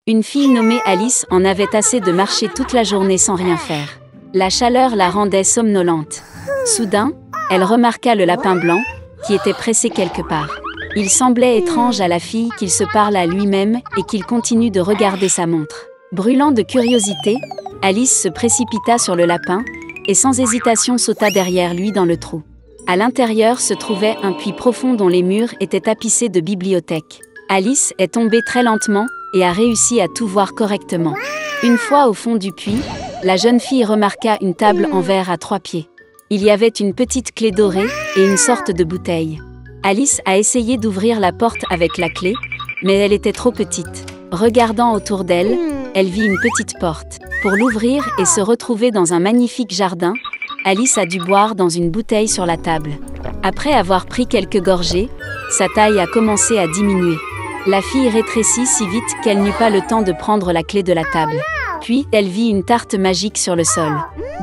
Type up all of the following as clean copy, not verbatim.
Une fille nommée Alice en avait assez de marcher toute la journée sans rien faire. La chaleur la rendait somnolente. Soudain, elle remarqua le lapin blanc, qui était pressé quelque part. Il semblait étrange à la fille qu'il se parle à lui-même et qu'il continue de regarder sa montre. Brûlant de curiosité, Alice se précipita sur le lapin, et sans hésitation sauta derrière lui dans le trou. À l'intérieur se trouvait un puits profond dont les murs étaient tapissés de bibliothèques. Alice est tombée très lentement et a réussi à tout voir correctement. Une fois au fond du puits, la jeune fille remarqua une table en verre à 3 pieds. Il y avait une petite clé dorée et une sorte de bouteille. Alice a essayé d'ouvrir la porte avec la clé, mais elle était trop petite. Regardant autour d'elle, elle vit une petite porte. Pour l'ouvrir et se retrouver dans un magnifique jardin, Alice a dû boire dans une bouteille sur la table. Après avoir pris quelques gorgées, sa taille a commencé à diminuer. La fille rétrécit si vite qu'elle n'eut pas le temps de prendre la clé de la table. Puis, elle vit une tarte magique sur le sol.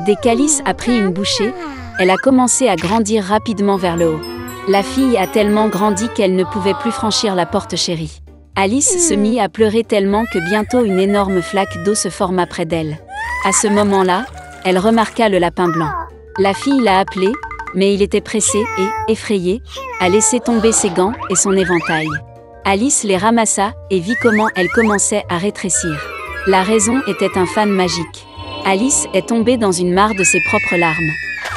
Dès qu'Alice a pris une bouchée, elle a commencé à grandir rapidement vers le haut. La fille a tellement grandi qu'elle ne pouvait plus franchir la porte chérie. Alice se mit à pleurer tellement que bientôt une énorme flaque d'eau se forma près d'elle. À ce moment-là, elle remarqua le lapin blanc. La fille l'a appelé, mais il était pressé et, effrayé, a laissé tomber ses gants et son éventail. Alice les ramassa et vit comment elle commençait à rétrécir. La raison était un fan magique. Alice est tombée dans une mare de ses propres larmes.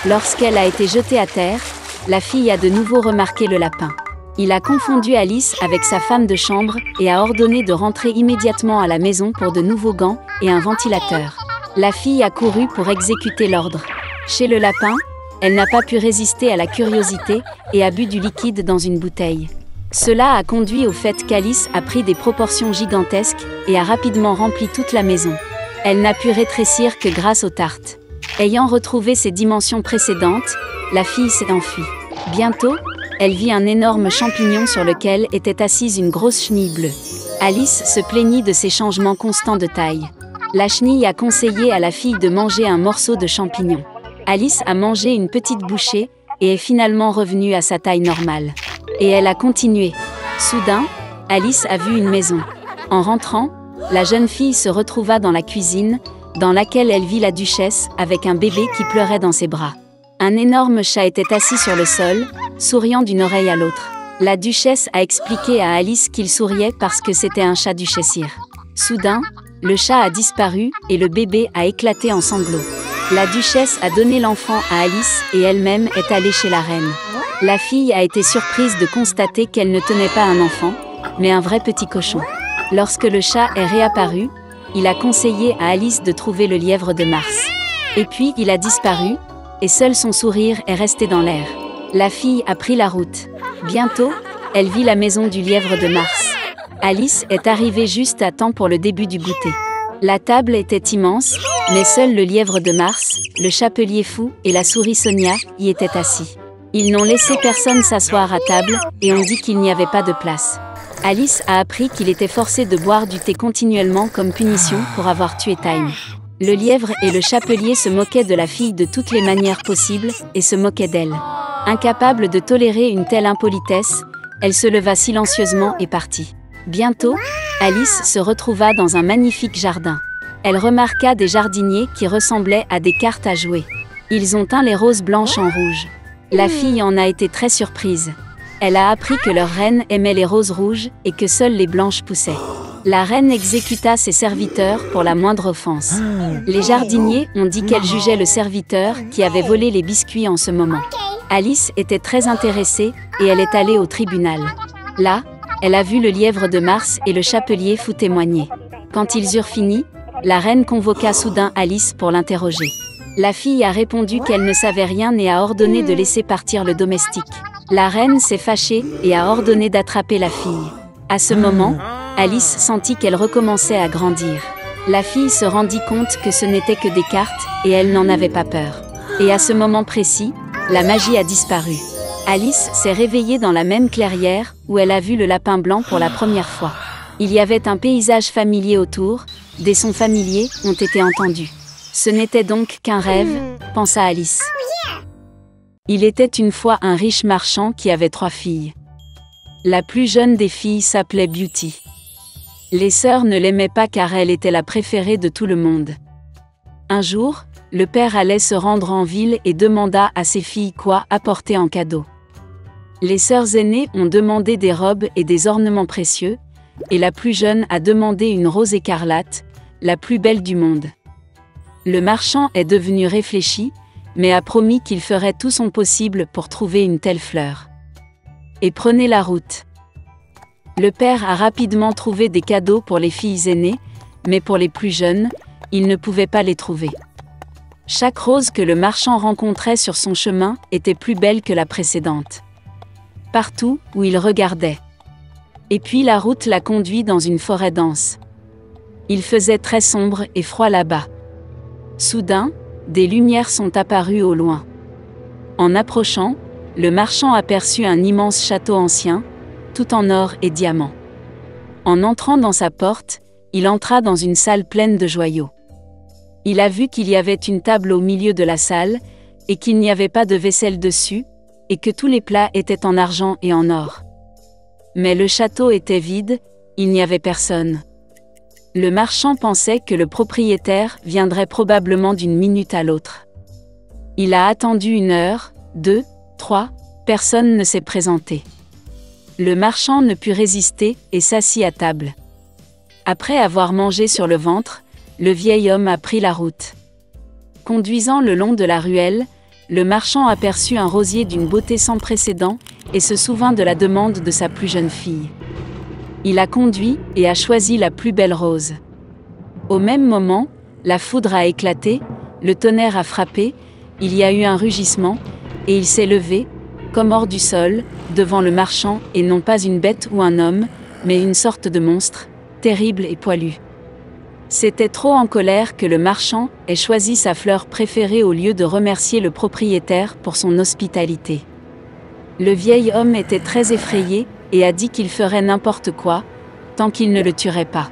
Lorsqu'elle a été jetée à terre, la fille a de nouveau remarqué le lapin. Il a confondu Alice avec sa femme de chambre et a ordonné de rentrer immédiatement à la maison pour de nouveaux gants et un ventilateur. La fille a couru pour exécuter l'ordre. Chez le lapin, elle n'a pas pu résister à la curiosité et a bu du liquide dans une bouteille. Cela a conduit au fait qu'Alice a pris des proportions gigantesques et a rapidement rempli toute la maison. Elle n'a pu rétrécir que grâce aux tartes. Ayant retrouvé ses dimensions précédentes, la fille s'est enfuie. Bientôt, elle vit un énorme champignon sur lequel était assise une grosse chenille bleue. Alice se plaignit de ces changements constants de taille. La chenille a conseillé à la fille de manger un morceau de champignon. Alice a mangé une petite bouchée et est finalement revenue à sa taille normale. Et elle a continué. Soudain, Alice a vu une maison. En rentrant, la jeune fille se retrouva dans la cuisine, dans laquelle elle vit la duchesse avec un bébé qui pleurait dans ses bras. Un énorme chat était assis sur le sol, souriant d'une oreille à l'autre. La duchesse a expliqué à Alice qu'il souriait parce que c'était un chat duchessire. Soudain, le chat a disparu et le bébé a éclaté en sanglots. La duchesse a donné l'enfant à Alice et elle-même est allée chez la reine. La fille a été surprise de constater qu'elle ne tenait pas un enfant, mais un vrai petit cochon. Lorsque le chat est réapparu, il a conseillé à Alice de trouver le lièvre de Mars. Et puis il a disparu, et seul son sourire est resté dans l'air. La fille a pris la route. Bientôt, elle vit la maison du lièvre de Mars. Alice est arrivée juste à temps pour le début du goûter. La table était immense, mais seul le lièvre de Mars, le chapelier fou et la souris Sonia y étaient assis. Ils n'ont laissé personne s'asseoir à table et ont dit qu'il n'y avait pas de place. Alice a appris qu'il était forcé de boire du thé continuellement comme punition pour avoir tué Time. Le lièvre et le chapelier se moquaient de la fille de toutes les manières possibles et se moquaient d'elle. Incapable de tolérer une telle impolitesse, elle se leva silencieusement et partit. Bientôt, Alice se retrouva dans un magnifique jardin. Elle remarqua des jardiniers qui ressemblaient à des cartes à jouer. Ils ont teint les roses blanches en rouge. La fille en a été très surprise. Elle a appris que leur reine aimait les roses rouges et que seules les blanches poussaient. La reine exécuta ses serviteurs pour la moindre offense. Les jardiniers ont dit qu'elle jugeait le serviteur qui avait volé les biscuits en ce moment. Alice était très intéressée et elle est allée au tribunal. Là, elle a vu le lièvre de Mars et le chapelier fou témoigner. Quand ils eurent fini, la reine convoqua soudain Alice pour l'interroger. La fille a répondu qu'elle ne savait rien et a ordonné de laisser partir le domestique. La reine s'est fâchée et a ordonné d'attraper la fille. À ce moment, Alice sentit qu'elle recommençait à grandir. La fille se rendit compte que ce n'était que des cartes et elle n'en avait pas peur. Et à ce moment précis, la magie a disparu. Alice s'est réveillée dans la même clairière où elle a vu le lapin blanc pour la première fois. Il y avait un paysage familier autour, des sons familiers ont été entendus. Ce n'était donc qu'un rêve, pensa Alice. Il était une fois un riche marchand qui avait 3 filles. La plus jeune des filles s'appelait Beauty. Les sœurs ne l'aimaient pas car elle était la préférée de tout le monde. Un jour, le père allait se rendre en ville et demanda à ses filles quoi apporter en cadeau. Les sœurs aînées ont demandé des robes et des ornements précieux, et la plus jeune a demandé une rose écarlate, la plus belle du monde. Le marchand est devenu réfléchi, mais a promis qu'il ferait tout son possible pour trouver une telle fleur. Et prenez la route. Le père a rapidement trouvé des cadeaux pour les filles aînées, mais pour les plus jeunes, il ne pouvait pas les trouver. Chaque rose que le marchand rencontrait sur son chemin était plus belle que la précédente. Partout où il regardait. Et puis la route l'a conduit dans une forêt dense. Il faisait très sombre et froid là-bas. Soudain, des lumières sont apparues au loin. En approchant, le marchand aperçut un immense château ancien, tout en or et diamants. En entrant dans sa porte, il entra dans une salle pleine de joyaux. Il a vu qu'il y avait une table au milieu de la salle, et qu'il n'y avait pas de vaisselle dessus, et que tous les plats étaient en argent et en or. Mais le château était vide, il n'y avait personne. Le marchand pensait que le propriétaire viendrait probablement d'une minute à l'autre. Il a attendu 1 heure, 2, 3, personne ne s'est présenté. Le marchand ne put résister et s'assit à table. Après avoir mangé sur le ventre, le vieil homme a pris la route. Conduisant le long de la ruelle, le marchand aperçut un rosier d'une beauté sans précédent et se souvint de la demande de sa plus jeune fille. Il a conduit et a choisi la plus belle rose. Au même moment, la foudre a éclaté, le tonnerre a frappé, il y a eu un rugissement, et il s'est levé, comme hors du sol, devant le marchand, et non pas une bête ou un homme, mais une sorte de monstre, terrible et poilu. C'était trop en colère que le marchand ait choisi sa fleur préférée au lieu de remercier le propriétaire pour son hospitalité. Le vieil homme était très effrayé et a dit qu'il ferait n'importe quoi, tant qu'il ne le tuerait pas.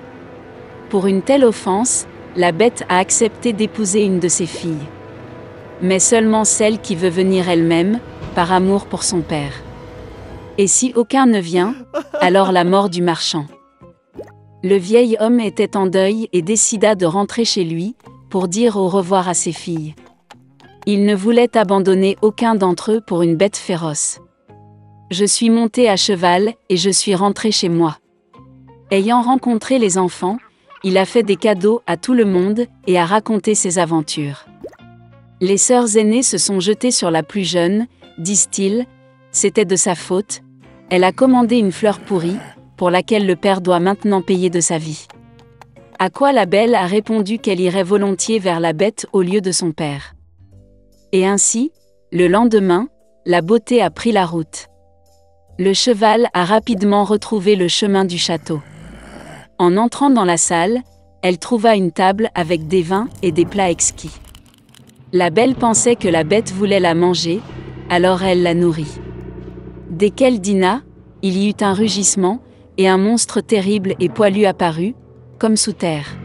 Pour une telle offense, la bête a accepté d'épouser une de ses filles. Mais seulement celle qui veut venir elle-même, par amour pour son père. Et si aucun ne vient, alors la mort du marchand. Le vieil homme était en deuil et décida de rentrer chez lui, pour dire au revoir à ses filles. Il ne voulait abandonner aucun d'entre eux pour une bête féroce. Je suis monté à cheval et je suis rentré chez moi. Ayant rencontré les enfants, il a fait des cadeaux à tout le monde et a raconté ses aventures. Les sœurs aînées se sont jetées sur la plus jeune, disent-ils, c'était de sa faute, elle a commandé une fleur pourrie, pour laquelle le père doit maintenant payer de sa vie. À quoi la belle a répondu qu'elle irait volontiers vers la bête au lieu de son père. Et ainsi, le lendemain, la beauté a pris la route. Le cheval a rapidement retrouvé le chemin du château. En entrant dans la salle, elle trouva une table avec des vins et des plats exquis. La belle pensait que la bête voulait la manger, alors elle la nourrit. Dès qu'elle dîna, il y eut un rugissement, et un monstre terrible et poilu apparut, comme sous terre.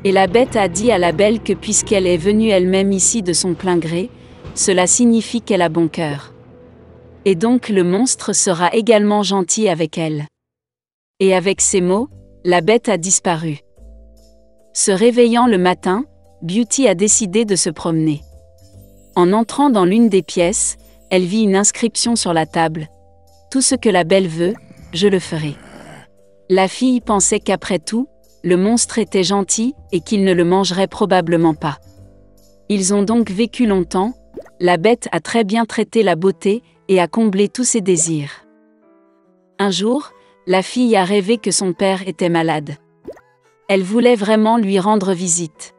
Et la bête a dit à la belle que puisqu'elle est venue elle-même ici de son plein gré, cela signifie qu'elle a bon cœur. Et donc le monstre sera également gentil avec elle. Et avec ces mots, la bête a disparu. Se réveillant le matin, Beauty a décidé de se promener. En entrant dans l'une des pièces, elle vit une inscription sur la table. « Tout ce que la belle veut, je le ferai. » La fille pensait qu'après tout, le monstre était gentil et qu'il ne le mangerait probablement pas. Ils ont donc vécu longtemps, la bête a très bien traité la beauté et a comblé tous ses désirs. Un jour, la fille a rêvé que son père était malade. Elle voulait vraiment lui rendre visite.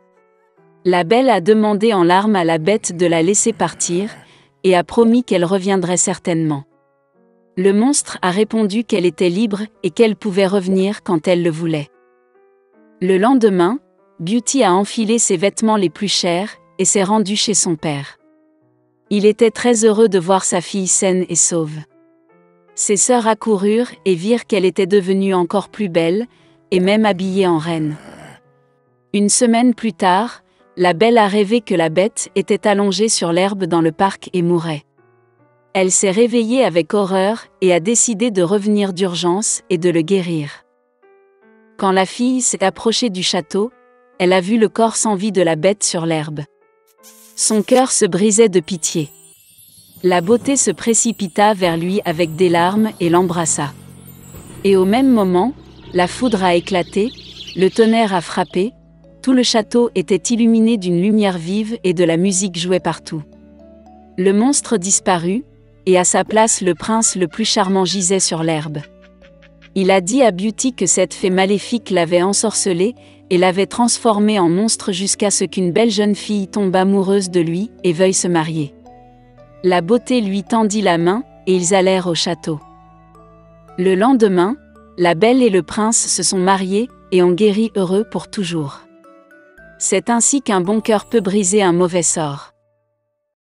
La belle a demandé en larmes à la bête de la laisser partir, et a promis qu'elle reviendrait certainement. Le monstre a répondu qu'elle était libre et qu'elle pouvait revenir quand elle le voulait. Le lendemain, Beauty a enfilé ses vêtements les plus chers et s'est rendue chez son père. Il était très heureux de voir sa fille saine et sauve. Ses sœurs accoururent et virent qu'elle était devenue encore plus belle, et même habillée en reine. Une semaine plus tard, la belle a rêvé que la bête était allongée sur l'herbe dans le parc et mourait. Elle s'est réveillée avec horreur et a décidé de revenir d'urgence et de le guérir. Quand la fille s'est approchée du château, elle a vu le corps sans vie de la bête sur l'herbe. Son cœur se brisait de pitié. La beauté se précipita vers lui avec des larmes et l'embrassa. Et au même moment, la foudre a éclaté, le tonnerre a frappé, tout le château était illuminé d'une lumière vive et de la musique jouait partout. Le monstre disparut, et à sa place le prince le plus charmant gisait sur l'herbe. Il a dit à Beauty que cette fée maléfique l'avait ensorcelé et l'avait transformé en monstre jusqu'à ce qu'une belle jeune fille tombe amoureuse de lui et veuille se marier. La beauté lui tendit la main, et ils allèrent au château. Le lendemain, la belle et le prince se sont mariés et ont guéri heureux pour toujours. C'est ainsi qu'un bon cœur peut briser un mauvais sort.